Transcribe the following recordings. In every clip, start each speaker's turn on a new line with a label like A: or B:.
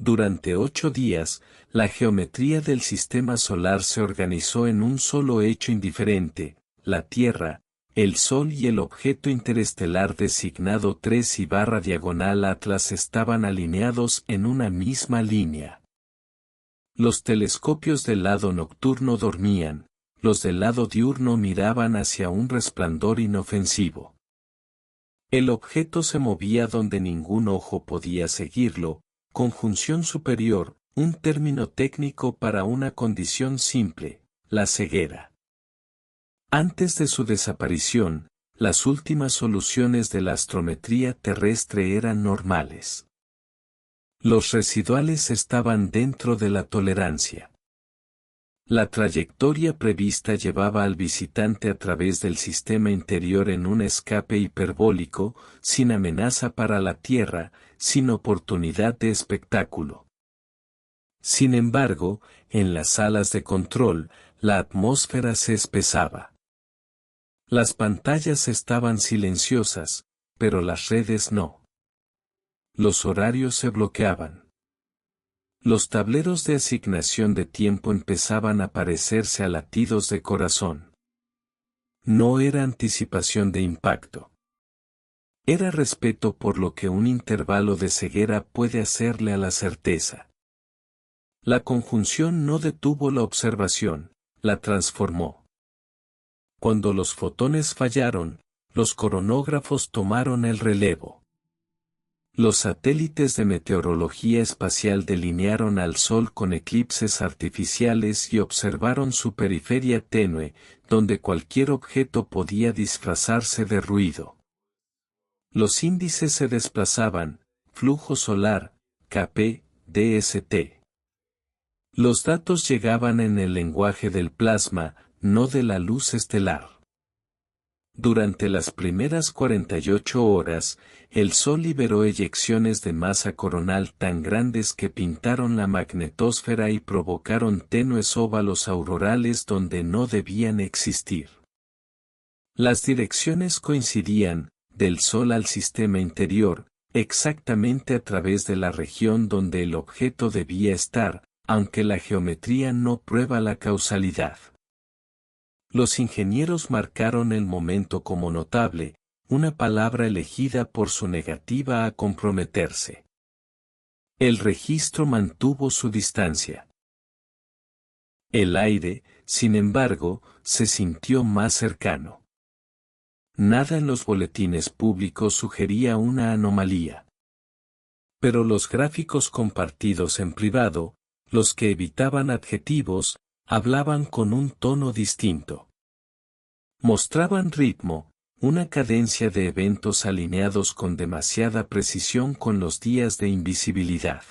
A: Durante 8 días, la geometría del sistema solar se organizó en un solo hecho indiferente: la Tierra, el Sol y el objeto interestelar designado 3/diagonal Atlas estaban alineados en una misma línea. Los telescopios del lado nocturno dormían, los del lado diurno miraban hacia un resplandor inofensivo. El objeto se movía donde ningún ojo podía seguirlo. Conjunción superior, un término técnico para una condición simple: la ceguera. Antes de su desaparición, las últimas soluciones de la astrometría terrestre eran normales. Los residuales estaban dentro de la tolerancia. La trayectoria prevista llevaba al visitante a través del sistema interior en un escape hiperbólico, sin amenaza para la Tierra, sin oportunidad de espectáculo. Sin embargo, en las salas de control, la atmósfera se espesaba. Las pantallas estaban silenciosas, pero las redes no. Los horarios se bloqueaban. Los tableros de asignación de tiempo empezaban a parecerse a latidos de corazón. No era anticipación de impacto. Era respeto por lo que un intervalo de ceguera puede hacerle a la certeza. La conjunción no detuvo la observación, la transformó. Cuando los fotones fallaron, los coronógrafos tomaron el relevo. Los satélites de meteorología espacial delinearon al Sol con eclipses artificiales y observaron su periferia tenue, donde cualquier objeto podía disfrazarse de ruido. Los índices se desplazaban: flujo solar, Kp, dst. Los datos llegaban en el lenguaje del plasma, no de la luz estelar. Durante las primeras 48 horas, el Sol liberó eyecciones de masa coronal tan grandes que pintaron la magnetosfera y provocaron tenues óvalos aurorales donde no debían existir. Las direcciones coincidían, del Sol al sistema interior, exactamente a través de la región donde el objeto debía estar, aunque la geometría no prueba la causalidad. Los ingenieros marcaron el momento como notable, una palabra elegida por su negativa a comprometerse. El registro mantuvo su distancia. El aire, sin embargo, se sintió más cercano. Nada en los boletines públicos sugería una anomalía. Pero los gráficos compartidos en privado, los que evitaban adjetivos, hablaban con un tono distinto. Mostraban ritmo, una cadencia de eventos alineados con demasiada precisión con los días de invisibilidad.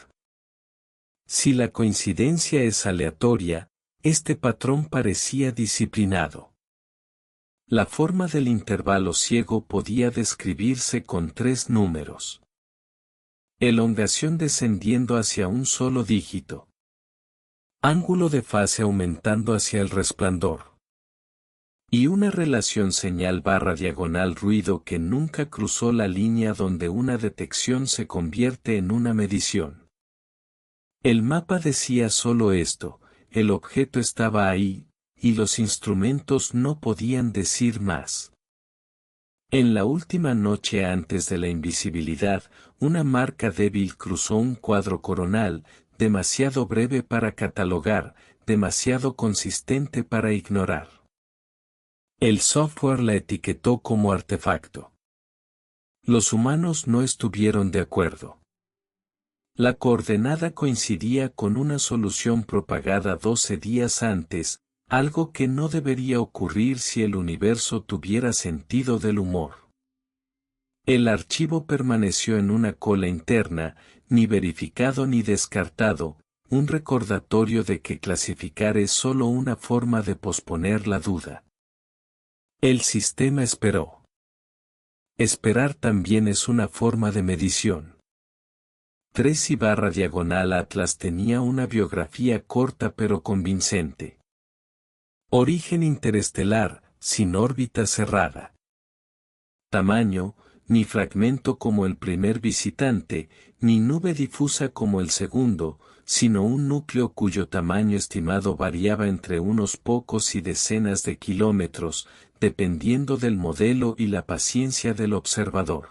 A: Si la coincidencia es aleatoria, este patrón parecía disciplinado. La forma del intervalo ciego podía describirse con 3 números. Elongación descendiendo hacia un solo dígito. Ángulo de fase aumentando hacia el resplandor. Y una relación señal/diagonal ruido que nunca cruzó la línea donde una detección se convierte en una medición. El mapa decía solo esto: el objeto estaba ahí, y los instrumentos no podían decir más. En la última noche antes de la invisibilidad, una marca débil cruzó un cuadro coronal, demasiado breve para catalogar, demasiado consistente para ignorar. El software la etiquetó como artefacto. Los humanos no estuvieron de acuerdo. La coordenada coincidía con una solución propagada 12 días antes, algo que no debería ocurrir si el universo tuviera sentido del humor. El archivo permaneció en una cola interna, ni verificado ni descartado, un recordatorio de que clasificar es solo una forma de posponer la duda. El sistema esperó. Esperar también es una forma de medición. 3/diagonal Atlas tenía una biografía corta pero convincente. Origen interestelar, sin órbita cerrada. Tamaño, ni fragmento como el primer visitante, ni nube difusa como el segundo, sino un núcleo cuyo tamaño estimado variaba entre unos pocos y decenas de kilómetros, dependiendo del modelo y la paciencia del observador.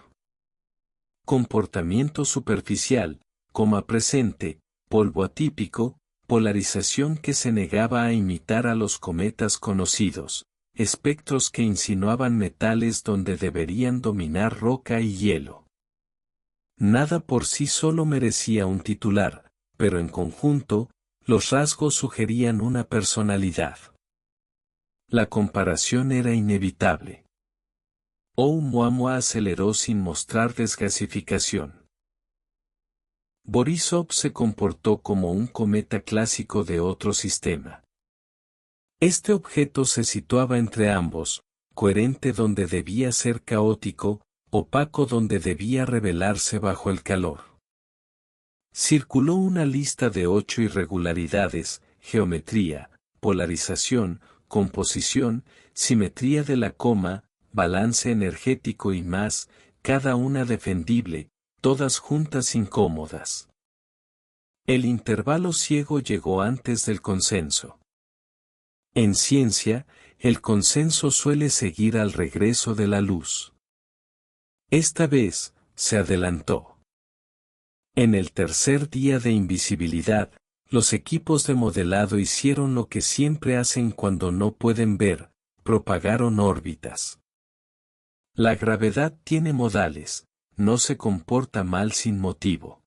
A: Comportamiento superficial, coma presente, polvo atípico, polarización que se negaba a imitar a los cometas conocidos, espectros que insinuaban metales donde deberían dominar roca y hielo. Nada por sí solo merecía un titular, pero en conjunto, los rasgos sugerían una personalidad. La comparación era inevitable. Oumuamua aceleró sin mostrar desgasificación. Borisov se comportó como un cometa clásico de otro sistema. Este objeto se situaba entre ambos, coherente donde debía ser caótico, opaco donde debía revelarse bajo el calor. Circuló una lista de 8 irregularidades: geometría, polarización, composición, simetría de la coma, balance energético y más, cada una defendible, todas juntas incómodas. El intervalo ciego llegó antes del consenso. En ciencia, el consenso suele seguir al regreso de la luz. Esta vez, se adelantó. En el tercer día de invisibilidad, los equipos de modelado hicieron lo que siempre hacen cuando no pueden ver: propagaron órbitas. La gravedad tiene modales, no se comporta mal sin motivo.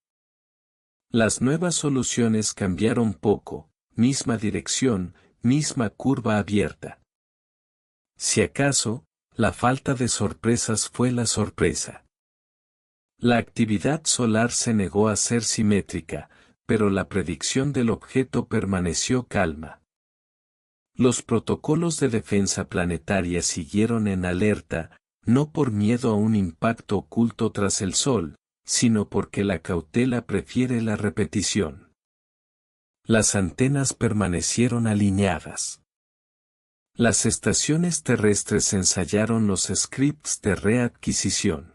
A: Las nuevas soluciones cambiaron poco: misma dirección, misma curva abierta. Si acaso, la falta de sorpresas fue la sorpresa. La actividad solar se negó a ser simétrica, pero la predicción del objeto permaneció calma. Los protocolos de defensa planetaria siguieron en alerta, no por miedo a un impacto oculto tras el Sol, sino porque la cautela prefiere la repetición. Las antenas permanecieron alineadas. Las estaciones terrestres ensayaron los scripts de readquisición.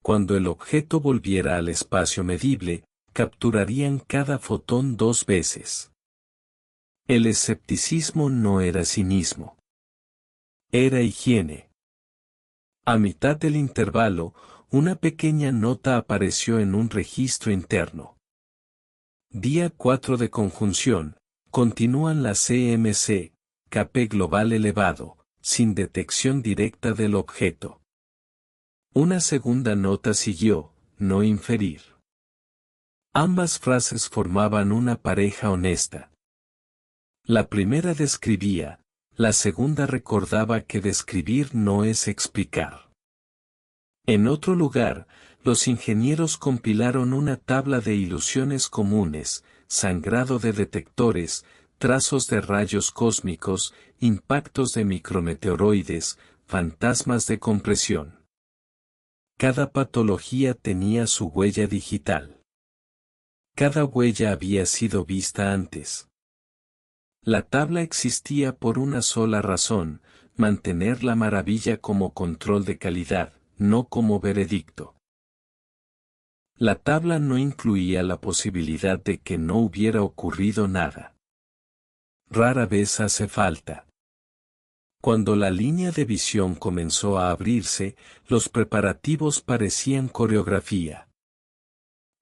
A: Cuando el objeto volviera al espacio medible, capturarían cada fotón 2 veces. El escepticismo no era cinismo. Era higiene. A mitad del intervalo, una pequeña nota apareció en un registro interno. Día 4 de conjunción, continúan las CMC, KP global elevado, sin detección directa del objeto. Una segunda nota siguió: no inferir. Ambas frases formaban una pareja honesta. La primera describía, la segunda recordaba que describir no es explicar. En otro lugar, los ingenieros compilaron una tabla de ilusiones comunes: sangrado de detectores, trazos de rayos cósmicos, impactos de micrometeoroides, fantasmas de compresión. Cada patología tenía su huella digital. Cada huella había sido vista antes. La tabla existía por una sola razón: mantener la maravilla como control de calidad, no como veredicto. La tabla no incluía la posibilidad de que no hubiera ocurrido nada. Rara vez hace falta. Cuando la línea de visión comenzó a abrirse, los preparativos parecían coreografía.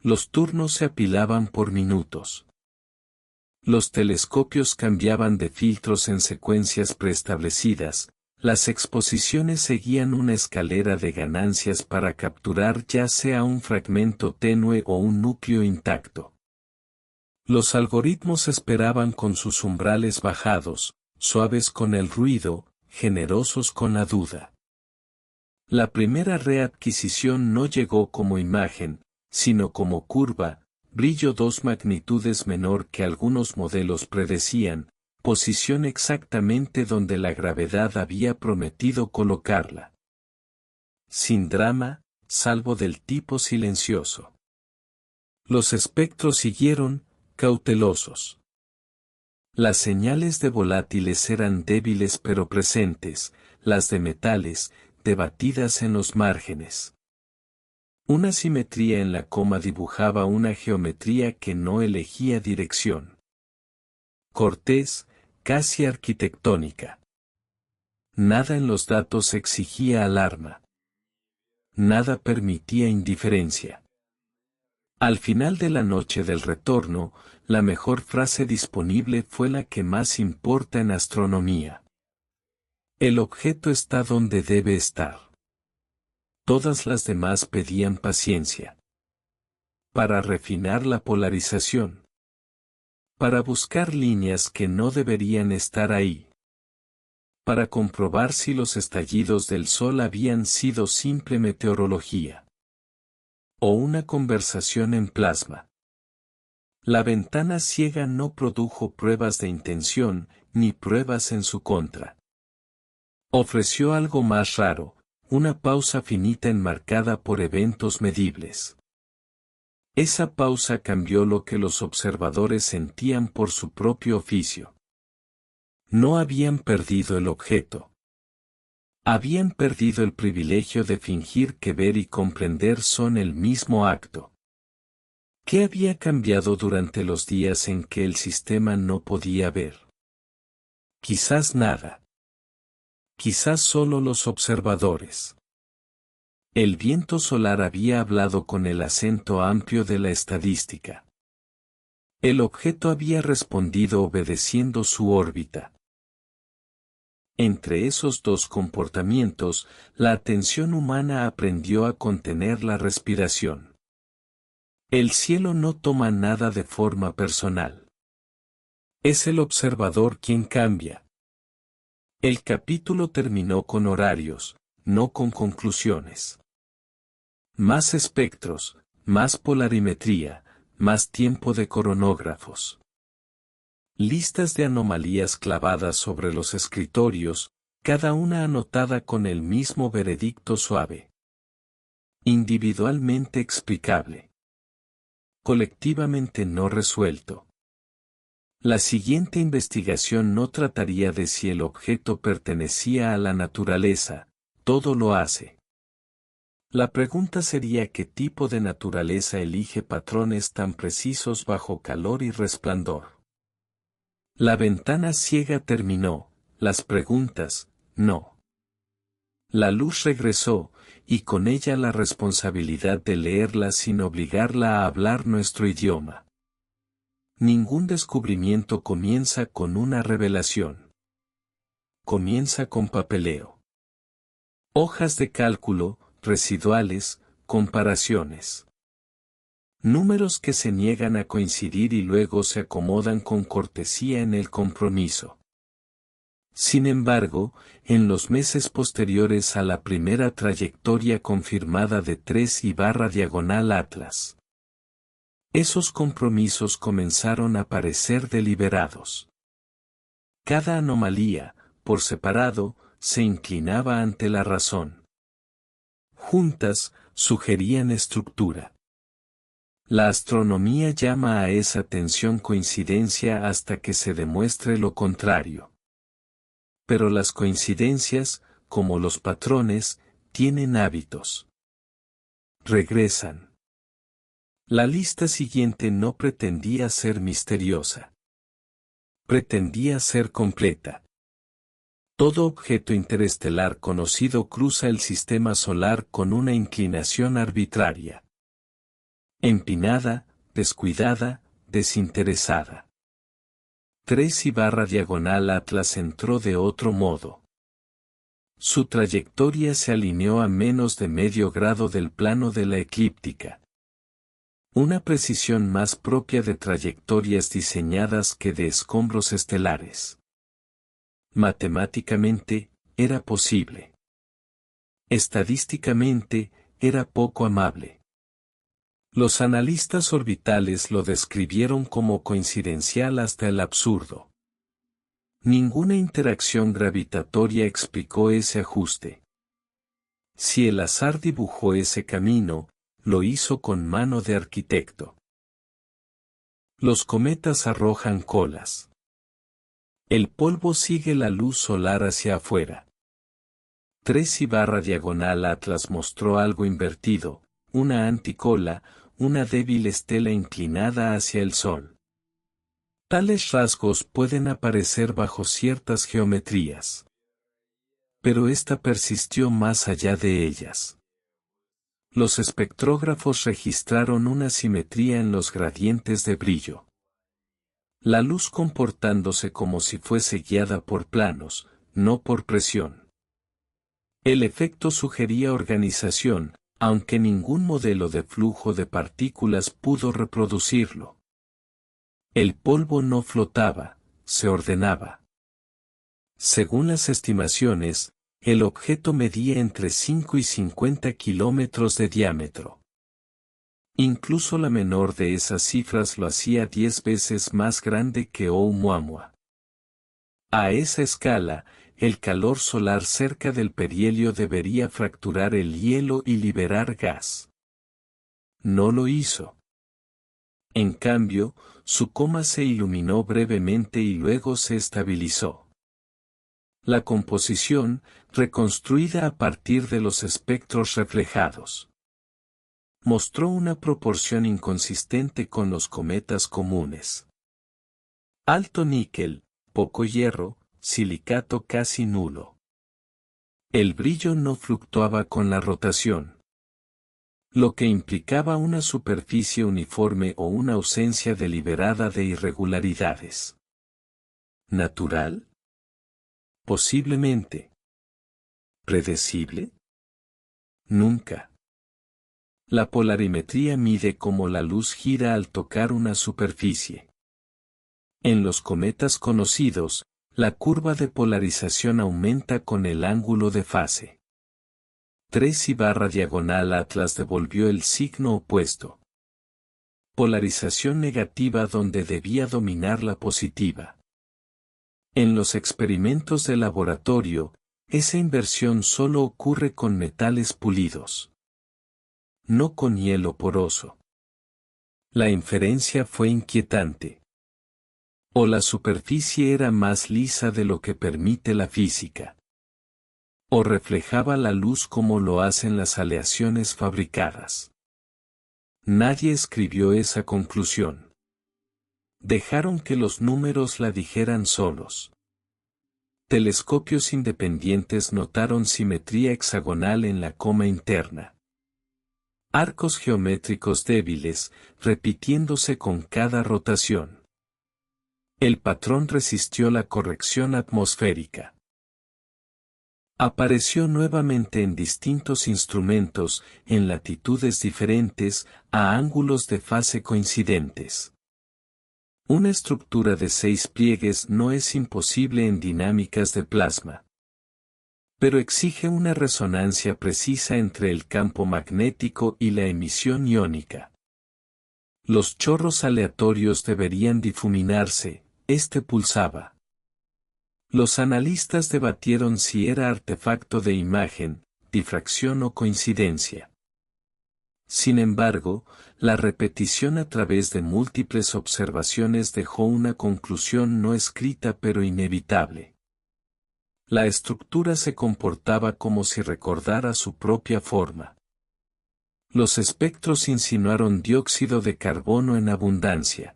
A: Los turnos se apilaban por minutos. Los telescopios cambiaban de filtros en secuencias preestablecidas, las exposiciones seguían una escalera de ganancias para capturar ya sea un fragmento tenue o un núcleo intacto. Los algoritmos esperaban con sus umbrales bajados, suaves con el ruido, generosos con la duda. La primera readquisición no llegó como imagen, sino como curva, brillo 2 magnitudes menor que algunos modelos predecían, posición exactamente donde la gravedad había prometido colocarla. Sin drama, salvo del tipo silencioso. Los espectros siguieron, cautelosos. Las señales de volátiles eran débiles pero presentes, las de metales, debatidas en los márgenes. Una simetría en la coma dibujaba una geometría que no elegía dirección. Cortés, casi arquitectónica. Nada en los datos exigía alarma. Nada permitía indiferencia. Al final de la noche del retorno, la mejor frase disponible fue la que más importa en astronomía. El objeto está donde debe estar. Todas las demás pedían paciencia. Para refinar la polarización. Para buscar líneas que no deberían estar ahí. Para comprobar si los estallidos del Sol habían sido simple meteorología. O una conversación en plasma. La ventana ciega no produjo pruebas de intención, ni pruebas en su contra. Ofreció algo más raro, una pausa finita enmarcada por eventos medibles. Esa pausa cambió lo que los observadores sentían por su propio oficio. No habían perdido el objeto. Habían perdido el privilegio de fingir que ver y comprender son el mismo acto. ¿Qué había cambiado durante los días en que el sistema no podía ver? Quizás nada. Quizás solo los observadores. El viento solar había hablado con el acento amplio de la estadística. El objeto había respondido obedeciendo su órbita. Entre esos dos comportamientos, la atención humana aprendió a contener la respiración. El cielo no toma nada de forma personal. Es el observador quien cambia. El capítulo terminó con horarios, no con conclusiones. Más espectros, más polarimetría, más tiempo de coronógrafos. Listas de anomalías clavadas sobre los escritorios, cada una anotada con el mismo veredicto suave. Individualmente explicable. Colectivamente no resuelto. La siguiente investigación no trataría de si el objeto pertenecía a la naturaleza, todo lo hace. La pregunta sería qué tipo de naturaleza elige patrones tan precisos bajo calor y resplandor. La ventana ciega terminó, las preguntas, no. La luz regresó, y con ella la responsabilidad de leerla sin obligarla a hablar nuestro idioma. Ningún descubrimiento comienza con una revelación. Comienza con papeleo. Hojas de cálculo, residuales, comparaciones. Números que se niegan a coincidir y luego se acomodan con cortesía en el compromiso. Sin embargo, en los meses posteriores a la primera trayectoria confirmada de 3/diagonal Atlas, esos compromisos comenzaron a parecer deliberados. Cada anomalía, por separado, se inclinaba ante la razón. Juntas, sugerían estructura. La astronomía llama a esa tensión coincidencia hasta que se demuestre lo contrario. Pero las coincidencias, como los patrones, tienen hábitos. Regresan. La lista siguiente no pretendía ser misteriosa. Pretendía ser completa. Todo objeto interestelar conocido cruza el sistema solar con una inclinación arbitraria. Empinada, descuidada, desinteresada. 3/diagonal Atlas entró de otro modo. Su trayectoria se alineó a menos de medio grado del plano de la eclíptica. Una precisión más propia de trayectorias diseñadas que de escombros estelares. Matemáticamente, era posible. Estadísticamente, era poco amable. Los analistas orbitales lo describieron como coincidencial hasta el absurdo. Ninguna interacción gravitatoria explicó ese ajuste. Si el azar dibujó ese camino, lo hizo con mano de arquitecto. Los cometas arrojan colas. El polvo sigue la luz solar hacia afuera. 3 y barra diagonal Atlas mostró algo invertido, una anticola, una débil estela inclinada hacia el Sol. Tales rasgos pueden aparecer bajo ciertas geometrías. Pero esta persistió más allá de ellas. Los espectrógrafos registraron una simetría en los gradientes de brillo. La luz comportándose como si fuese guiada por planos, no por presión. El efecto sugería organización, aunque ningún modelo de flujo de partículas pudo reproducirlo. El polvo no flotaba, se ordenaba. Según las estimaciones, el objeto medía entre 5 y 50 kilómetros de diámetro. Incluso la menor de esas cifras lo hacía 10 veces más grande que Oumuamua. A esa escala, el calor solar cerca del perihelio debería fracturar el hielo y liberar gas. No lo hizo. En cambio, su coma se iluminó brevemente y luego se estabilizó. La composición, reconstruida a partir de los espectros reflejados, mostró una proporción inconsistente con los cometas comunes. Alto níquel, poco hierro, silicato casi nulo. El brillo no fluctuaba con la rotación, lo que implicaba una superficie uniforme o una ausencia deliberada de irregularidades. ¿Natural? Posiblemente. ¿Predecible? Nunca. La polarimetría mide cómo la luz gira al tocar una superficie. En los cometas conocidos, la curva de polarización aumenta con el ángulo de fase. 3 y barra diagonal Atlas devolvió el signo opuesto. Polarización negativa donde debía dominar la positiva. En los experimentos de laboratorio, esa inversión solo ocurre con metales pulidos, no con hielo poroso. La inferencia fue inquietante. O la superficie era más lisa de lo que permite la física. O reflejaba la luz como lo hacen las aleaciones fabricadas. Nadie escribió esa conclusión. Dejaron que los números la dijeran solos. Telescopios independientes notaron simetría hexagonal en la coma interna. Arcos geométricos débiles, repitiéndose con cada rotación. El patrón resistió la corrección atmosférica. Apareció nuevamente en distintos instrumentos, en latitudes diferentes, a ángulos de fase coincidentes. Una estructura de 6 pliegues no es imposible en dinámicas de plasma, pero exige una resonancia precisa entre el campo magnético y la emisión iónica. Los chorros aleatorios deberían difuminarse, este pulsaba. Los analistas debatieron si era artefacto de imagen, difracción o coincidencia. Sin embargo, la repetición a través de múltiples observaciones dejó una conclusión no escrita pero inevitable. La estructura se comportaba como si recordara su propia forma. Los espectros insinuaron dióxido de carbono en abundancia.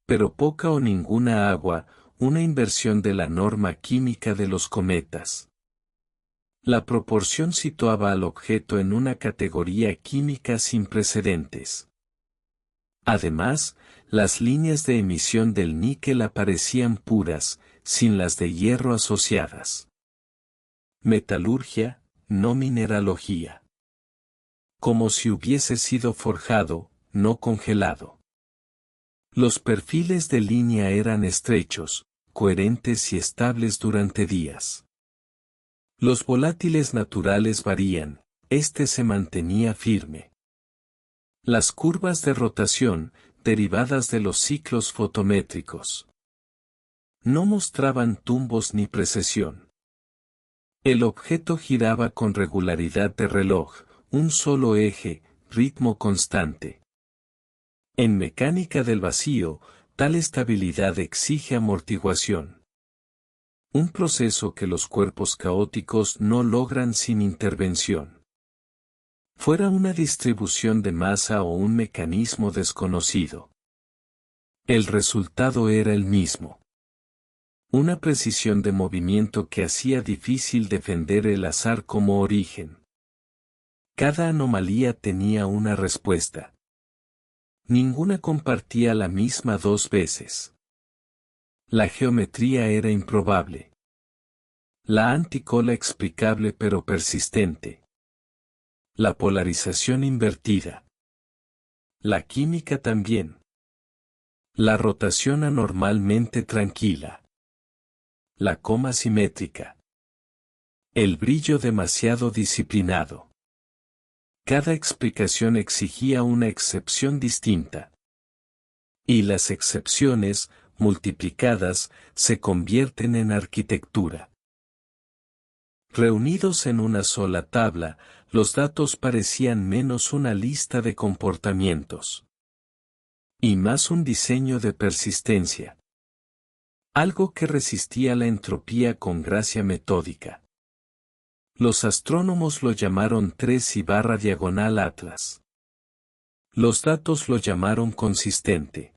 A: Pero poca o ninguna agua, una inversión de la norma química de los cometas. La proporción situaba al objeto en una categoría química sin precedentes. Además, las líneas de emisión del níquel aparecían puras, sin las de hierro asociadas. Metalurgia, no mineralogía. Como si hubiese sido forjado, no congelado. Los perfiles de línea eran estrechos, coherentes y estables durante días. Los volátiles naturales varían, este se mantenía firme. Las curvas de rotación, derivadas de los ciclos fotométricos, no mostraban tumbos ni precesión. El objeto giraba con regularidad de reloj, un solo eje, ritmo constante. En mecánica del vacío, tal estabilidad exige amortiguación. Un proceso que los cuerpos caóticos no logran sin intervención. Fuera una distribución de masa o un mecanismo desconocido. El resultado era el mismo. Una precisión de movimiento que hacía difícil defender el azar como origen. Cada anomalía tenía una respuesta. Ninguna compartía la misma dos veces. La geometría era improbable. La anticola explicable pero persistente. La polarización invertida. La química también. La rotación anormalmente tranquila. La coma simétrica. El brillo demasiado disciplinado. Cada explicación exigía una excepción distinta. Y las excepciones, multiplicadas, se convierten en arquitectura. Reunidos en una sola tabla, los datos parecían menos una lista de comportamientos. Y más un diseño de persistencia. Algo que resistía la entropía con gracia metódica. Los astrónomos lo llamaron 3/diagonal Atlas. Los datos lo llamaron consistente.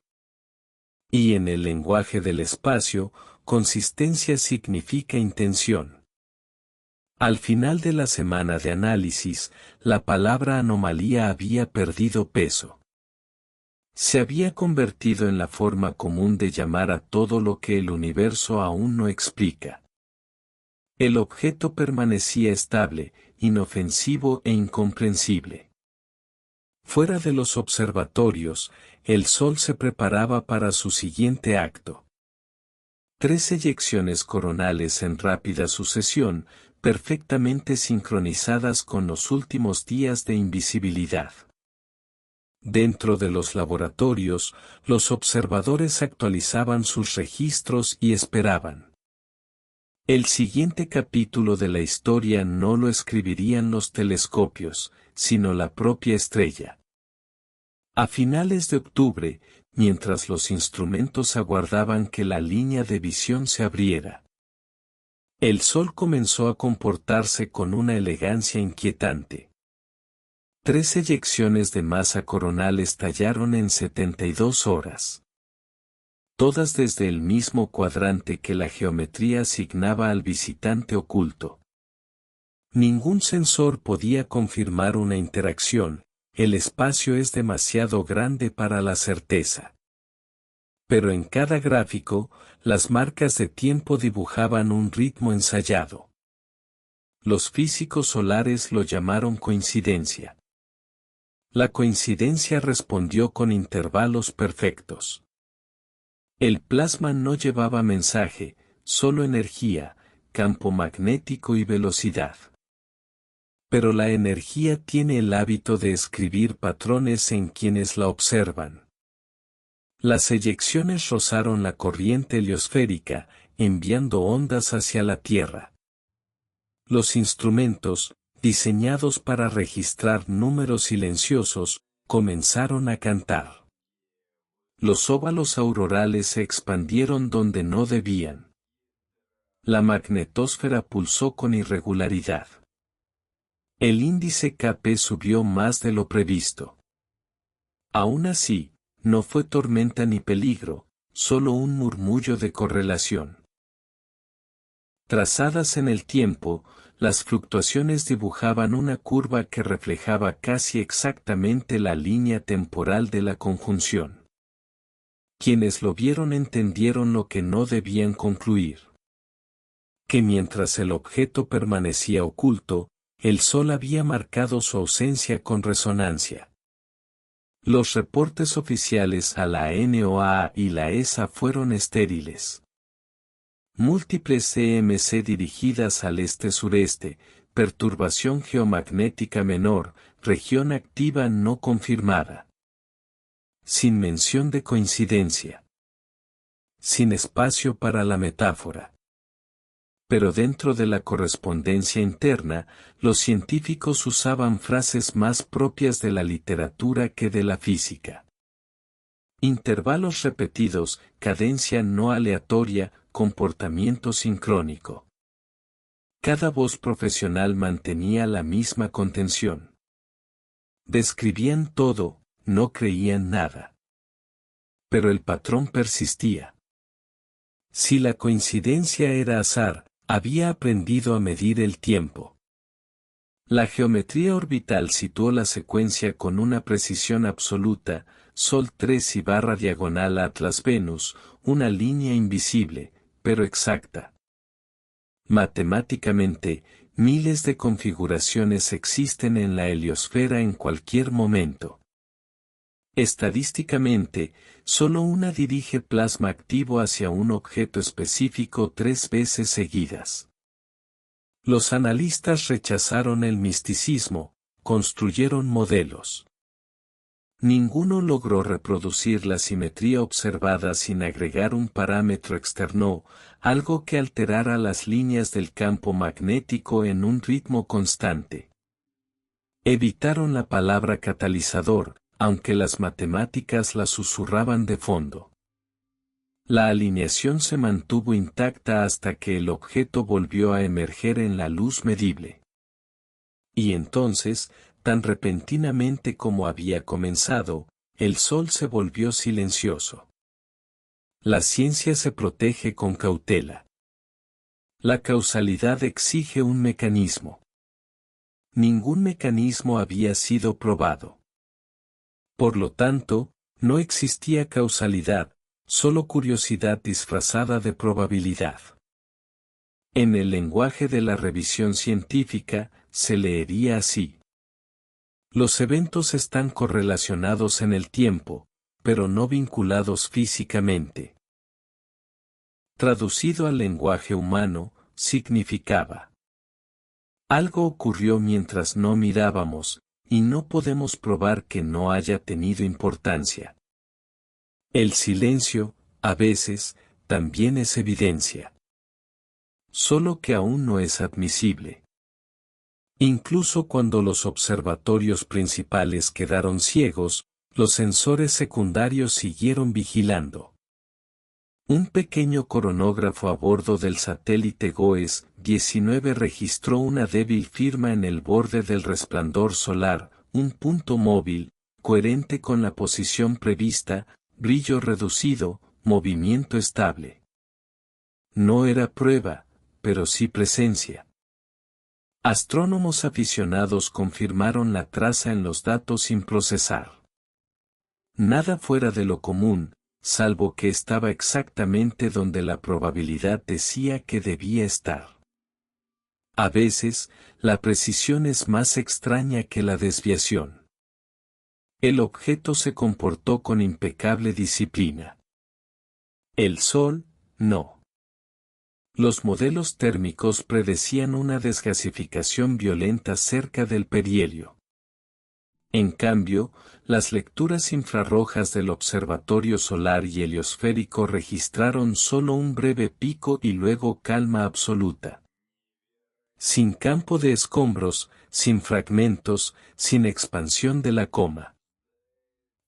A: Y en el lenguaje del espacio, consistencia significa intención. Al final de la semana de análisis, la palabra anomalía había perdido peso. Se había convertido en la forma común de llamar a todo lo que el universo aún no explica. El objeto permanecía estable, inofensivo e incomprensible. Fuera de los observatorios, el Sol se preparaba para su siguiente acto. 3 eyecciones coronales en rápida sucesión, perfectamente sincronizadas con los últimos días de invisibilidad. Dentro de los laboratorios, los observadores actualizaban sus registros y esperaban. El siguiente capítulo de la historia no lo escribirían los telescopios, sino la propia estrella. A finales de octubre, mientras los instrumentos aguardaban que la línea de visión se abriera, el Sol comenzó a comportarse con una elegancia inquietante. 3 eyecciones de masa coronal estallaron en 72 horas. Todas desde el mismo cuadrante que la geometría asignaba al visitante oculto. Ningún sensor podía confirmar una interacción, el espacio es demasiado grande para la certeza. Pero en cada gráfico, las marcas de tiempo dibujaban un ritmo ensayado. Los físicos solares lo llamaron coincidencia. La coincidencia respondió con intervalos perfectos. El plasma no llevaba mensaje, solo energía, campo magnético y velocidad. Pero la energía tiene el hábito de escribir patrones en quienes la observan. Las eyecciones rozaron la corriente heliosférica, enviando ondas hacia la Tierra. Los instrumentos, diseñados para registrar números silenciosos, comenzaron a cantar. Los óvalos aurorales se expandieron donde no debían. La magnetosfera pulsó con irregularidad. El índice Kp subió más de lo previsto. Aún así, no fue tormenta ni peligro, solo un murmullo de correlación. Trazadas en el tiempo, las fluctuaciones dibujaban una curva que reflejaba casi exactamente la línea temporal de la conjunción. Quienes lo vieron entendieron lo que no debían concluir. Que mientras el objeto permanecía oculto, el Sol había marcado su ausencia con resonancia. Los reportes oficiales a la NOAA y la ESA fueron estériles. Múltiples CMC dirigidas al este-sureste, perturbación geomagnética menor, región activa no confirmada. Sin mención de coincidencia. Sin espacio para la metáfora. Pero dentro de la correspondencia interna, los científicos usaban frases más propias de la literatura que de la física. Intervalos repetidos, cadencia no aleatoria, comportamiento sincrónico. Cada voz profesional mantenía la misma contención. Describían todo, no creían nada. Pero el patrón persistía. Si la coincidencia era azar, había aprendido a medir el tiempo. La geometría orbital situó la secuencia con una precisión absoluta, Sol 3 y barra diagonal Atlas Venus, una línea invisible, pero exacta. Matemáticamente, miles de configuraciones existen en la heliosfera en cualquier momento. Estadísticamente, solo una dirige plasma activo hacia un objeto específico 3 veces seguidas. Los analistas rechazaron el misticismo, construyeron modelos. Ninguno logró reproducir la simetría observada sin agregar un parámetro externo, algo que alterara las líneas del campo magnético en un ritmo constante. Evitaron la palabra catalizador, aunque las matemáticas la susurraban de fondo. La alineación se mantuvo intacta hasta que el objeto volvió a emerger en la luz medible. Y entonces, tan repentinamente como había comenzado, el sol se volvió silencioso. La ciencia se protege con cautela. La causalidad exige un mecanismo. Ningún mecanismo había sido probado. Por lo tanto, no existía causalidad, solo curiosidad disfrazada de probabilidad. En el lenguaje de la revisión científica, se leería así. Los eventos están correlacionados en el tiempo, pero no vinculados físicamente. Traducido al lenguaje humano, significaba: algo ocurrió mientras no mirábamos, y no podemos probar que no haya tenido importancia. El silencio, a veces, también es evidencia. Solo que aún no es admisible. Incluso cuando los observatorios principales quedaron ciegos, los sensores secundarios siguieron vigilando. Un pequeño coronógrafo a bordo del satélite GOES-19 registró una débil firma en el borde del resplandor solar, un punto móvil, coherente con la posición prevista, brillo reducido, movimiento estable. No era prueba, pero sí presencia. Astrónomos aficionados confirmaron la traza en los datos sin procesar. Nada fuera de lo común, salvo que estaba exactamente donde la probabilidad decía que debía estar. A veces, la precisión es más extraña que la desviación. El objeto se comportó con impecable disciplina. El Sol, no. Los modelos térmicos predecían una desgasificación violenta cerca del perihelio. En cambio, las lecturas infrarrojas del observatorio solar y heliosférico registraron solo un breve pico y luego calma absoluta. Sin campo de escombros, sin fragmentos, sin expansión de la coma.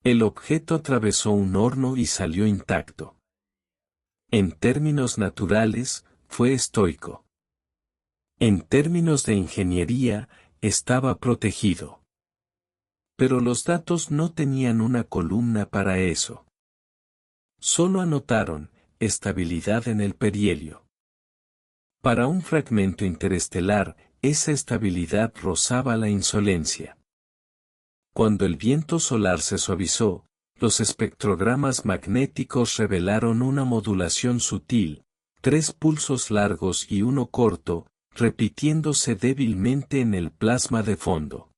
A: El objeto atravesó un horno y salió intacto. En términos naturales, fue estoico. En términos de ingeniería, estaba protegido. Pero los datos no tenían una columna para eso. Solo anotaron, estabilidad en el perihelio. Para un fragmento interestelar, esa estabilidad rozaba la insolencia. Cuando el viento solar se suavizó, los espectrogramas magnéticos revelaron una modulación sutil, 3 pulsos largos y uno corto, repitiéndose débilmente en el plasma de fondo.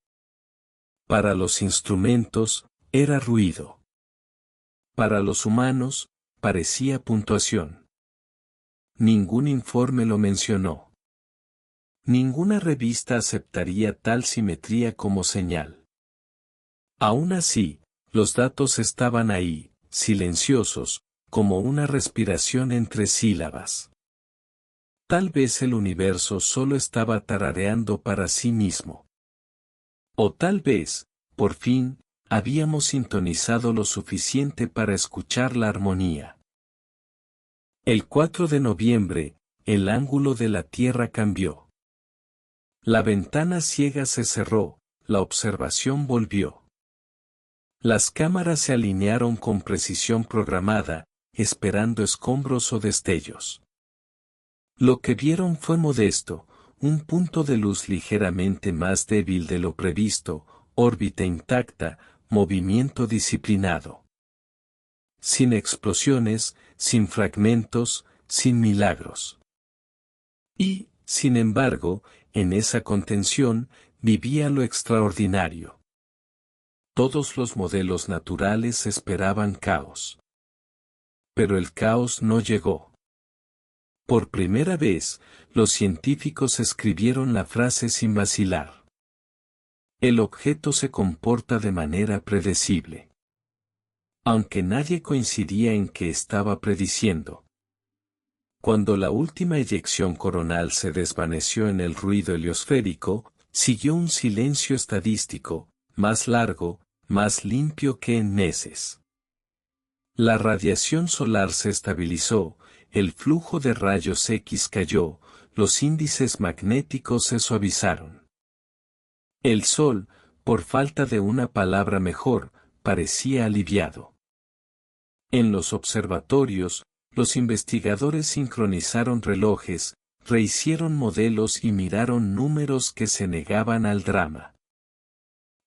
A: Para los instrumentos, era ruido. Para los humanos, parecía puntuación. Ningún informe lo mencionó. Ninguna revista aceptaría tal simetría como señal. Aún así, los datos estaban ahí, silenciosos, como una respiración entre sílabas. Tal vez el universo solo estaba tarareando para sí mismo. O tal vez, por fin, habíamos sintonizado lo suficiente para escuchar la armonía. El 4 de noviembre, el ángulo de la Tierra cambió. La ventana ciega se cerró, la observación volvió. Las cámaras se alinearon con precisión programada, esperando escombros o destellos. Lo que vieron fue modesto, un punto de luz ligeramente más débil de lo previsto, órbita intacta, movimiento disciplinado. Sin explosiones, sin fragmentos, sin milagros. Y, sin embargo, en esa contención, vivía lo extraordinario. Todos los modelos naturales esperaban caos. Pero el caos no llegó. Por primera vez, los científicos escribieron la frase sin vacilar. El objeto se comporta de manera predecible. Aunque nadie coincidía en que estaba prediciendo. Cuando la última eyección coronal se desvaneció en el ruido heliosférico, siguió un silencio estadístico, más largo, más limpio que en meses. La radiación solar se estabilizó, el flujo de rayos X cayó, los índices magnéticos se suavizaron. El Sol, por falta de una palabra mejor, parecía aliviado. En los observatorios, los investigadores sincronizaron relojes, rehicieron modelos y miraron números que se negaban al drama.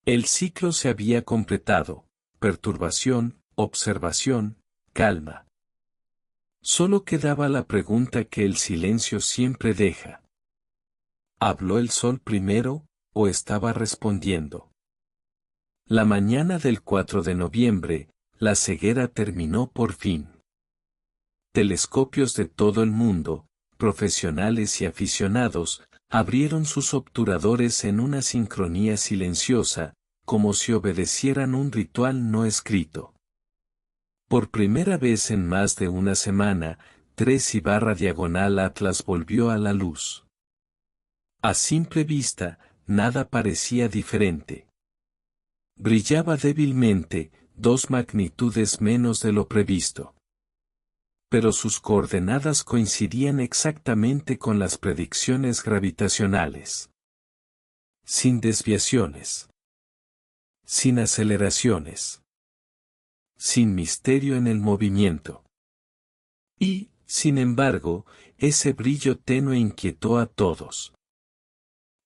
A: El ciclo se había completado: perturbación, observación, calma. Solo quedaba la pregunta que el silencio siempre deja. ¿Habló el Sol primero, o estaba respondiendo? La mañana del 4 de noviembre, la ceguera terminó por fin. Telescopios de todo el mundo, profesionales y aficionados, abrieron sus obturadores en una sincronía silenciosa, como si obedecieran un ritual no escrito. Por primera vez en más de una semana, 3/diagonal Atlas volvió a la luz. A simple vista, nada parecía diferente. Brillaba débilmente, 2 magnitudes menos de lo previsto. Pero sus coordenadas coincidían exactamente con las predicciones gravitacionales. Sin desviaciones. Sin aceleraciones. Sin misterio en el movimiento. Y, sin embargo, ese brillo tenue inquietó a todos.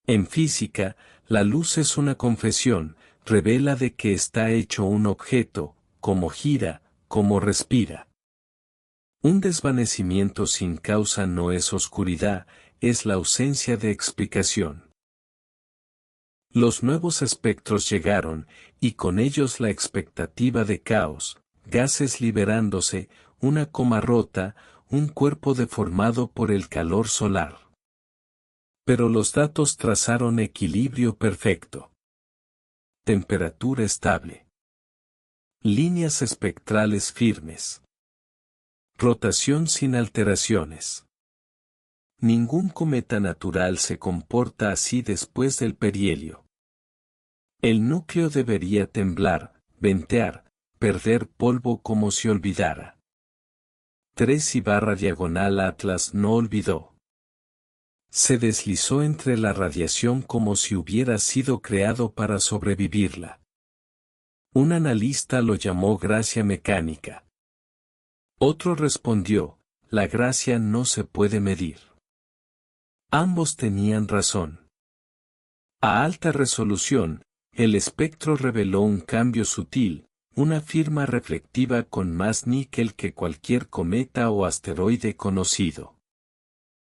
A: En física, la luz es una confesión, revela de que está hecho un objeto, cómo gira, cómo respira. Un desvanecimiento sin causa no es oscuridad, es la ausencia de explicación. Los nuevos espectros llegaron, y con ellos la expectativa de caos, gases liberándose, una coma rota, un cuerpo deformado por el calor solar. Pero los datos trazaron equilibrio perfecto. Temperatura estable. Líneas espectrales firmes. Rotación sin alteraciones. Ningún cometa natural se comporta así después del perihelio. El núcleo debería temblar, ventear, perder polvo como si olvidara. 3/diagonal Atlas no olvidó. Se deslizó entre la radiación como si hubiera sido creado para sobrevivirla. Un analista lo llamó gracia mecánica. Otro respondió, la gracia no se puede medir. Ambos tenían razón. A alta resolución, el espectro reveló un cambio sutil, una firma reflectiva con más níquel que cualquier cometa o asteroide conocido.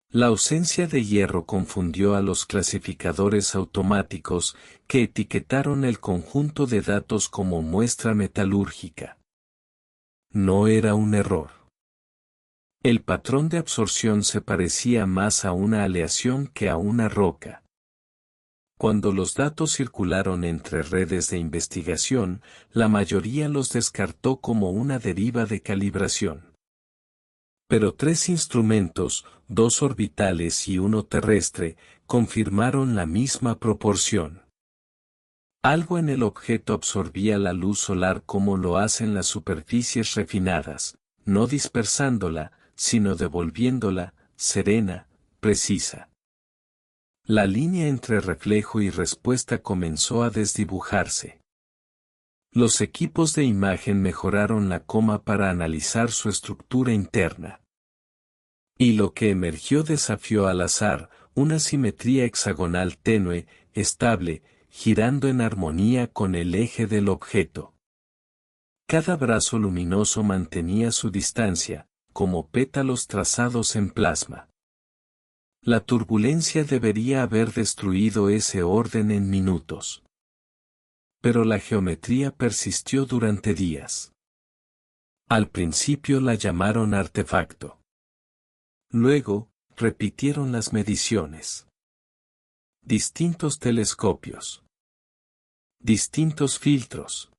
A: La ausencia de hierro confundió a los clasificadores automáticos, que etiquetaron el conjunto de datos como muestra metalúrgica. No era un error. El patrón de absorción se parecía más a una aleación que a una roca. Cuando los datos circularon entre redes de investigación, la mayoría los descartó como una deriva de calibración. Pero 3 instrumentos, 2 orbitales y 1 terrestre, confirmaron la misma proporción. Algo en el objeto absorbía la luz solar como lo hacen las superficies refinadas, no dispersándola, sino devolviéndola, serena, precisa. La línea entre reflejo y respuesta comenzó a desdibujarse. Los equipos de imagen mejoraron la coma para analizar su estructura interna. Y lo que emergió desafió al azar, una simetría hexagonal tenue, estable, girando en armonía con el eje del objeto. Cada brazo luminoso mantenía su distancia, como pétalos trazados en plasma. La turbulencia debería haber destruido ese orden en minutos. Pero la geometría persistió durante días. Al principio la llamaron artefacto. Luego, repitieron las mediciones. Distintos telescopios. Distintos filtros.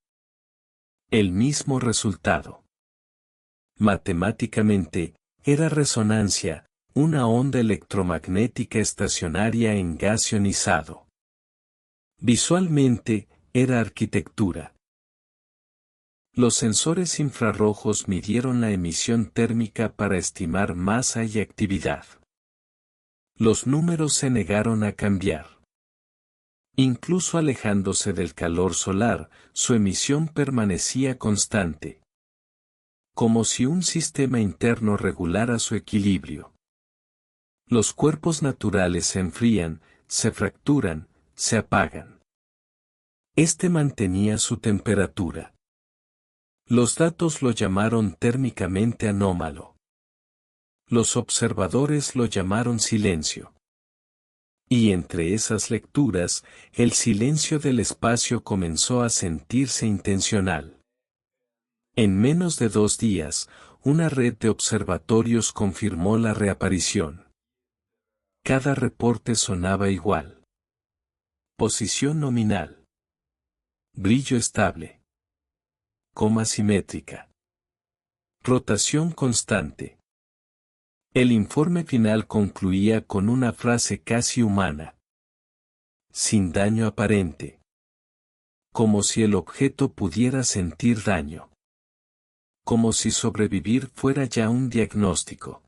A: El mismo resultado. Matemáticamente, era resonancia, una onda electromagnética estacionaria en gas ionizado. Visualmente, era arquitectura. Los sensores infrarrojos midieron la emisión térmica para estimar masa y actividad. Los números se negaron a cambiar. Incluso alejándose del calor solar, su emisión permanecía constante. Como si un sistema interno regulara su equilibrio. Los cuerpos naturales se enfrían, se fracturan, se apagan. Este mantenía su temperatura. Los datos lo llamaron térmicamente anómalo. Los observadores lo llamaron silencio. Y entre esas lecturas, el silencio del espacio comenzó a sentirse intencional. En menos de 2 días, una red de observatorios confirmó la reaparición. Cada reporte sonaba igual. Posición nominal. Brillo estable. Coma simétrica. Rotación constante. El informe final concluía con una frase casi humana. Sin daño aparente. Como si el objeto pudiera sentir daño. Como si sobrevivir fuera ya un diagnóstico.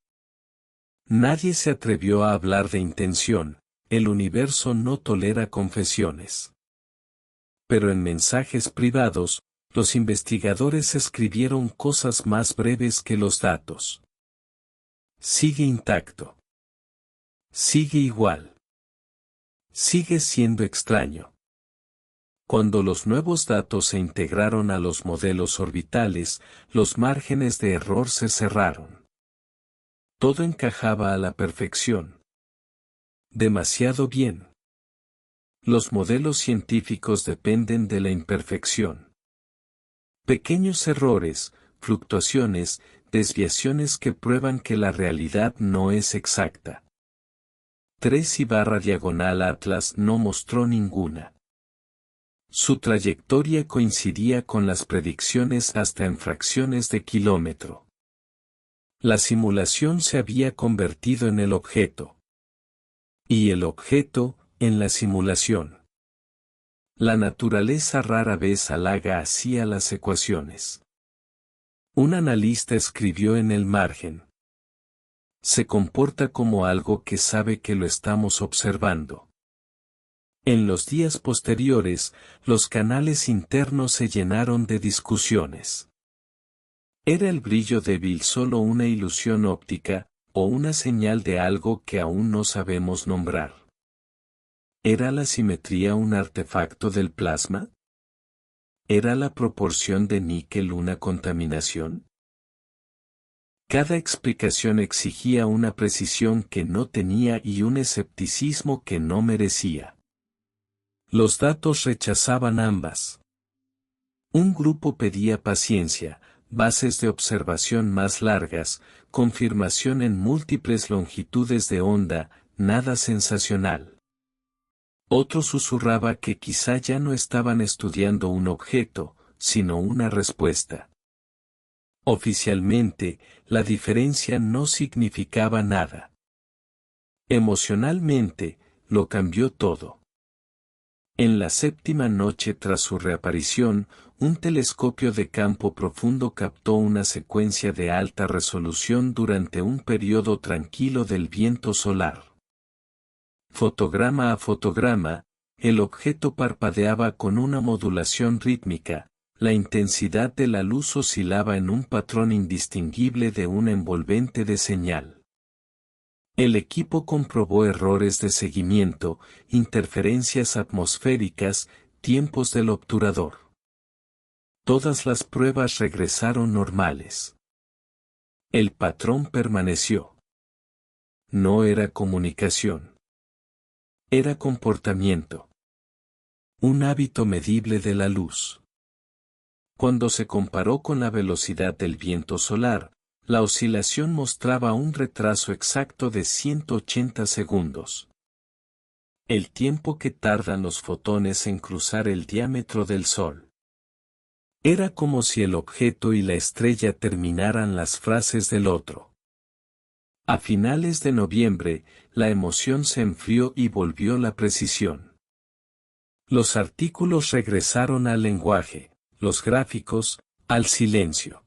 A: Nadie se atrevió a hablar de intención, el universo no tolera confesiones. Pero en mensajes privados, los investigadores escribieron cosas más breves que los datos. Sigue intacto. Sigue igual. Sigue siendo extraño. Cuando los nuevos datos se integraron a los modelos orbitales, los márgenes de error se cerraron. Todo encajaba a la perfección. Demasiado bien. Los modelos científicos dependen de la imperfección. Pequeños errores, fluctuaciones, desviaciones que prueban que la realidad no es exacta. 3/diagonal Atlas no mostró ninguna. Su trayectoria coincidía con las predicciones hasta en fracciones de kilómetro. La simulación se había convertido en el objeto. Y el objeto, en la simulación. La naturaleza rara vez halaga así a las ecuaciones. Un analista escribió en el margen. Se comporta como algo que sabe que lo estamos observando. En los días posteriores, los canales internos se llenaron de discusiones. ¿Era el brillo débil solo una ilusión óptica, o una señal de algo que aún no sabemos nombrar? ¿Era la simetría un artefacto del plasma? ¿Era la proporción de níquel una contaminación? Cada explicación exigía una precisión que no tenía y un escepticismo que no merecía. Los datos rechazaban ambas. Un grupo pedía paciencia, bases de observación más largas, confirmación en múltiples longitudes de onda, nada sensacional. Otro susurraba que quizá ya no estaban estudiando un objeto, sino una respuesta. Oficialmente, la diferencia no significaba nada. Emocionalmente, lo cambió todo. En la 7ª noche tras su reaparición, Un telescopio de campo profundo captó una secuencia de alta resolución durante un periodo tranquilo del viento solar. Fotograma a fotograma, el objeto parpadeaba con una modulación rítmica, la intensidad de la luz oscilaba en un patrón indistinguible de un envolvente de señal. El equipo comprobó errores de seguimiento, interferencias atmosféricas, tiempos del obturador. Todas las pruebas regresaron normales. El patrón permaneció. No era comunicación. Era comportamiento. Un hábito medible de la luz. Cuando se comparó con la velocidad del viento solar, la oscilación mostraba un retraso exacto de 180 segundos. El tiempo que tardan los fotones en cruzar el diámetro del Sol. Era como si el objeto y la estrella terminaran las frases del otro. A finales de noviembre, la emoción se enfrió y volvió la precisión. Los artículos regresaron al lenguaje, los gráficos, al silencio.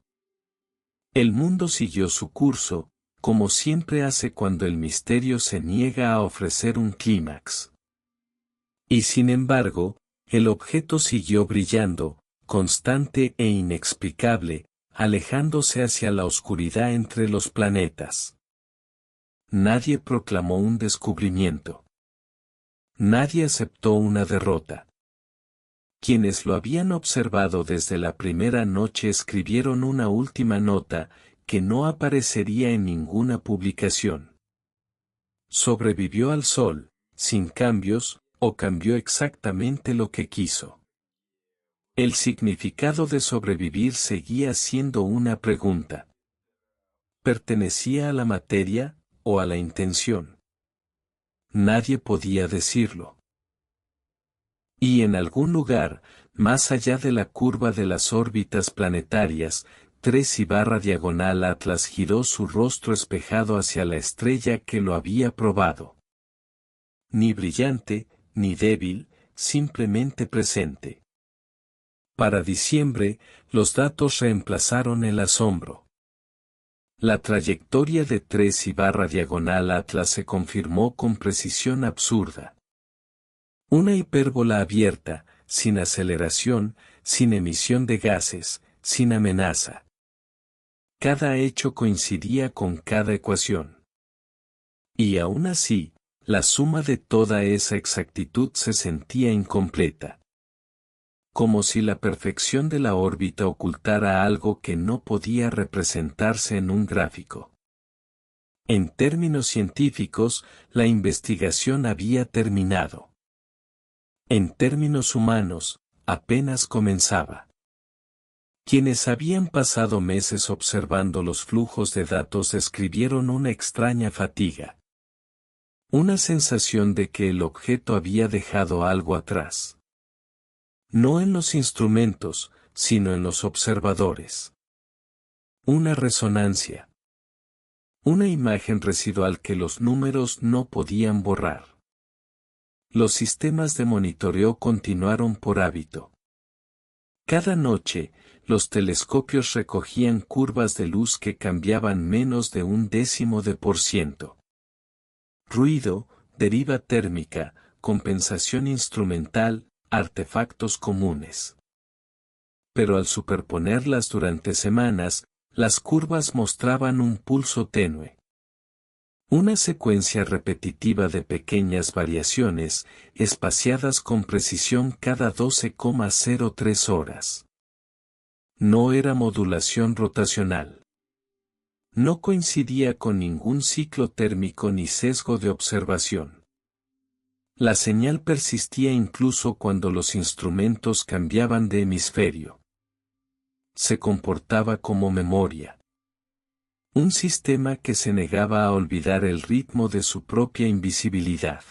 A: El mundo siguió su curso, como siempre hace cuando el misterio se niega a ofrecer un clímax. Y sin embargo, el objeto siguió brillando, constante e inexplicable, alejándose hacia la oscuridad entre los planetas. Nadie proclamó un descubrimiento. Nadie aceptó una derrota. Quienes lo habían observado desde la primera noche escribieron una última nota, que no aparecería en ninguna publicación. Sobrevivió al Sol, sin cambios, o cambió exactamente lo que quiso. El significado de sobrevivir seguía siendo una pregunta. ¿Pertenecía a la materia, o a la intención? Nadie podía decirlo. Y en algún lugar, más allá de la curva de las órbitas planetarias, 3/diagonal Atlas giró su rostro espejado hacia la estrella que lo había probado. Ni brillante, ni débil, simplemente presente. Para diciembre, los datos reemplazaron el asombro. La trayectoria de 3/diagonal Atlas se confirmó con precisión absurda. Una hipérbola abierta, sin aceleración, sin emisión de gases, sin amenaza. Cada hecho coincidía con cada ecuación. Y aún así, la suma de toda esa exactitud se sentía incompleta. Como si la perfección de la órbita ocultara algo que no podía representarse en un gráfico. En términos científicos, la investigación había terminado. En términos humanos, apenas comenzaba. Quienes habían pasado meses observando los flujos de datos describieron una extraña fatiga. Una sensación de que el objeto había dejado algo atrás. No en los instrumentos, sino en los observadores. Una resonancia. Una imagen residual que los números no podían borrar. Los sistemas de monitoreo continuaron por hábito. Cada noche, los telescopios recogían curvas de luz que cambiaban menos de 0,1%. Ruido, deriva térmica, compensación instrumental, artefactos comunes. Pero al superponerlas durante semanas, las curvas mostraban un pulso tenue. Una secuencia repetitiva de pequeñas variaciones, espaciadas con precisión cada 12,03 horas. No era modulación rotacional. No coincidía con ningún ciclo térmico ni sesgo de observación. La señal persistía incluso cuando los instrumentos cambiaban de hemisferio. Se comportaba como memoria. Un sistema que se negaba a olvidar el ritmo de su propia invisibilidad.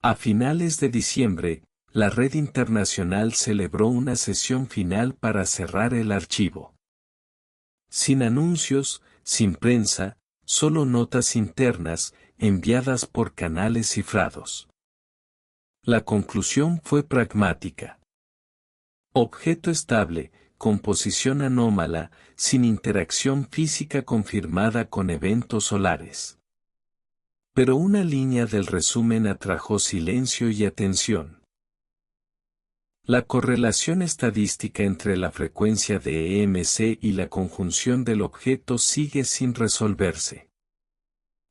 A: A finales de diciembre, la red internacional celebró una sesión final para cerrar el archivo. Sin anuncios, sin prensa, solo notas internas, enviadas por canales cifrados. La conclusión fue pragmática. Objeto estable, composición anómala, sin interacción física confirmada con eventos solares. Pero una línea del resumen atrajo silencio y atención. La correlación estadística entre la frecuencia de EMC y la conjunción del objeto sigue sin resolverse.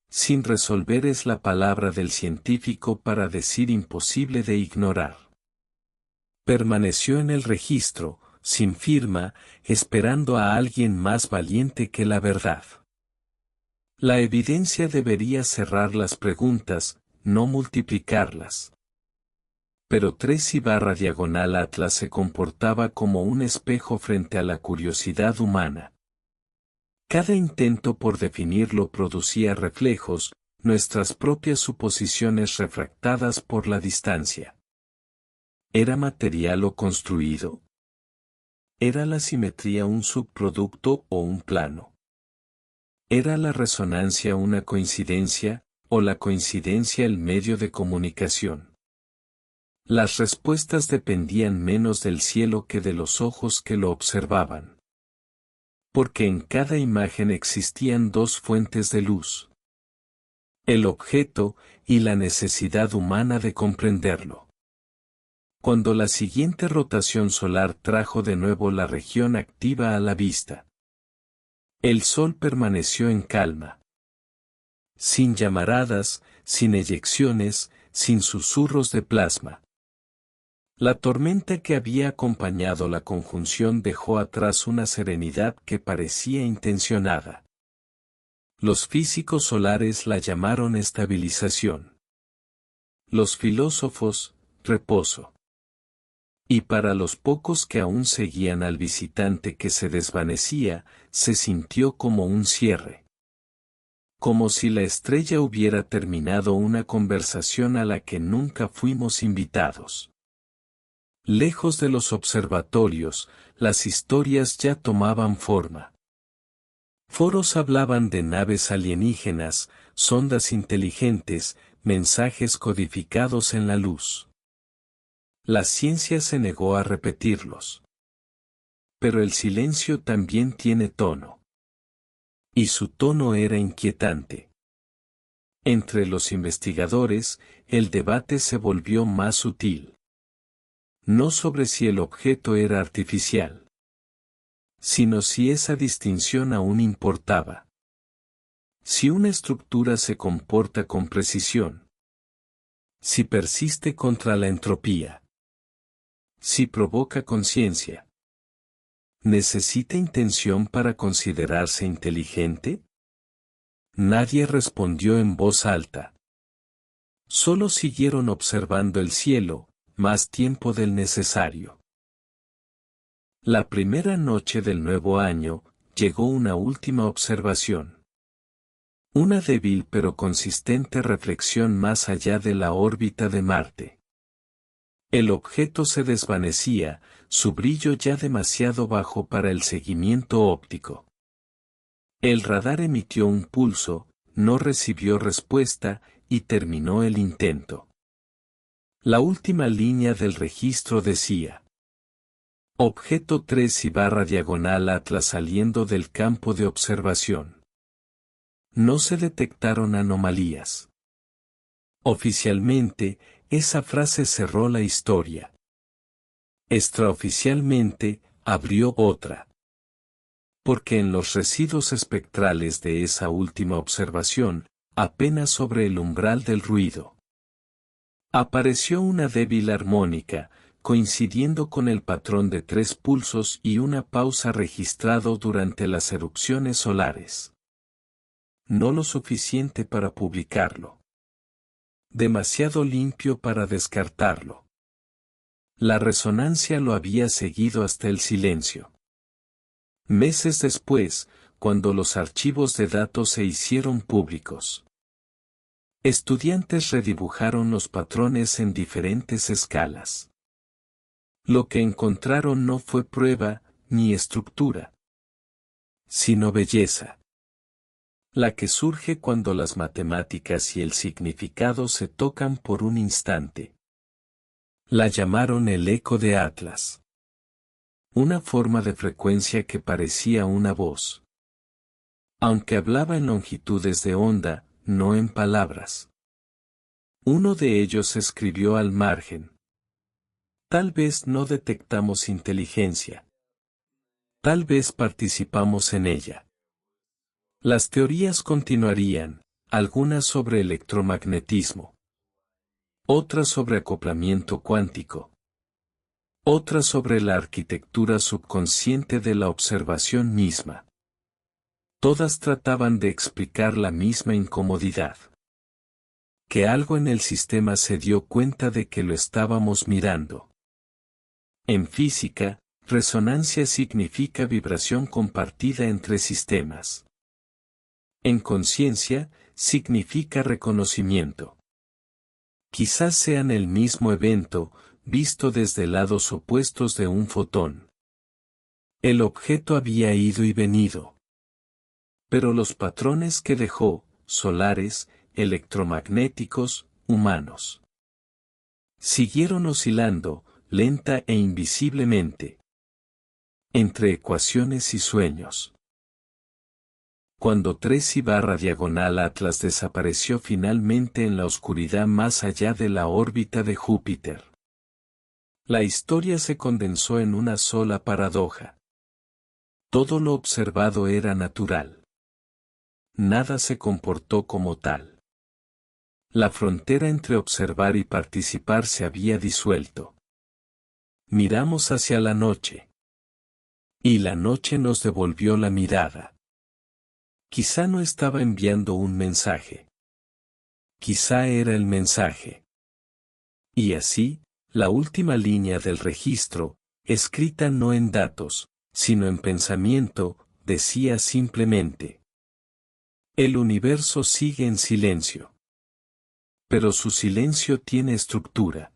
A: Sin resolver es la palabra del científico para decir imposible de ignorar. Permaneció en el registro, sin firma, esperando a alguien más valiente que la verdad. La evidencia debería cerrar las preguntas, no multiplicarlas. Pero 3/Atlas se comportaba como un espejo frente a la curiosidad humana. Cada intento por definirlo producía reflejos, nuestras propias suposiciones refractadas por la distancia. ¿Era material o construido? ¿Era la simetría un subproducto o un plano? ¿Era la resonancia una coincidencia, o la coincidencia el medio de comunicación? Las respuestas dependían menos del cielo que de los ojos que lo observaban. Porque en cada imagen existían dos fuentes de luz. El objeto y la necesidad humana de comprenderlo. Cuando la siguiente rotación solar trajo de nuevo la región activa a la vista, el Sol permaneció en calma. Sin llamaradas, sin eyecciones, sin susurros de plasma. La tormenta que había acompañado la conjunción dejó atrás una serenidad que parecía intencionada. Los físicos solares la llamaron estabilización. Los filósofos, reposo. Y para los pocos que aún seguían al visitante que se desvanecía, se sintió como un cierre. Como si la estrella hubiera terminado una conversación a la que nunca fuimos invitados. Lejos de los observatorios, las historias ya tomaban forma. Foros hablaban de naves alienígenas, sondas inteligentes, mensajes codificados en la luz. La ciencia se negó a repetirlos. Pero el silencio también tiene tono. Y su tono era inquietante. Entre los investigadores, el debate se volvió más sutil. No sobre si el objeto era artificial, sino si esa distinción aún importaba. Si una estructura se comporta con precisión. Si persiste contra la entropía. Si provoca conciencia. ¿Necesita intención para considerarse inteligente? Nadie respondió en voz alta. Solo siguieron observando el cielo, más tiempo del necesario. La primera noche del nuevo año, llegó una última observación. Una débil pero consistente reflexión más allá de la órbita de Marte. El objeto se desvanecía, su brillo ya demasiado bajo para el seguimiento óptico. El radar emitió un pulso, no recibió respuesta, y terminó el intento. La última línea del registro decía: Objeto 3/Atlas saliendo del campo de observación. No se detectaron anomalías. Oficialmente, esa frase cerró la historia. Extraoficialmente, abrió otra. Porque en los residuos espectrales de esa última observación, apenas sobre el umbral del ruido, apareció una débil armónica, coincidiendo con el patrón de 3 pulsos y una pausa registrado durante las erupciones solares. No lo suficiente para publicarlo. Demasiado limpio para descartarlo. La resonancia lo había seguido hasta el silencio. Meses después, cuando los archivos de datos se hicieron públicos, estudiantes redibujaron los patrones en diferentes escalas. Lo que encontraron no fue prueba, ni estructura, sino belleza. La que surge cuando las matemáticas y el significado se tocan por un instante. La llamaron el eco de Atlas. Una forma de frecuencia que parecía una voz. Aunque hablaba en longitudes de onda, no en palabras. Uno de ellos escribió al margen. Tal vez no detectamos inteligencia. Tal vez participamos en ella. Las teorías continuarían, algunas sobre electromagnetismo. Otras sobre acoplamiento cuántico. Otras sobre la arquitectura subconsciente de la observación misma. Todas trataban de explicar la misma incomodidad. Que algo en el sistema se dio cuenta de que lo estábamos mirando. En física, resonancia significa vibración compartida entre sistemas. En conciencia, significa reconocimiento. Quizás sean el mismo evento, visto desde lados opuestos de un fotón. El objeto había ido y venido. Pero los patrones que dejó, solares, electromagnéticos, humanos, siguieron oscilando, lenta e invisiblemente, entre ecuaciones y sueños. Cuando 3/diagonal Atlas desapareció finalmente en la oscuridad más allá de la órbita de Júpiter, la historia se condensó en una sola paradoja. Todo lo observado era natural. Nada se comportó como tal. La frontera entre observar y participar se había disuelto. Miramos hacia la noche. Y la noche nos devolvió la mirada. Quizá no estaba enviando un mensaje. Quizá era el mensaje. Y así, la última línea del registro, escrita no en datos, sino en pensamiento, decía simplemente: el universo sigue en silencio. Pero su silencio tiene estructura.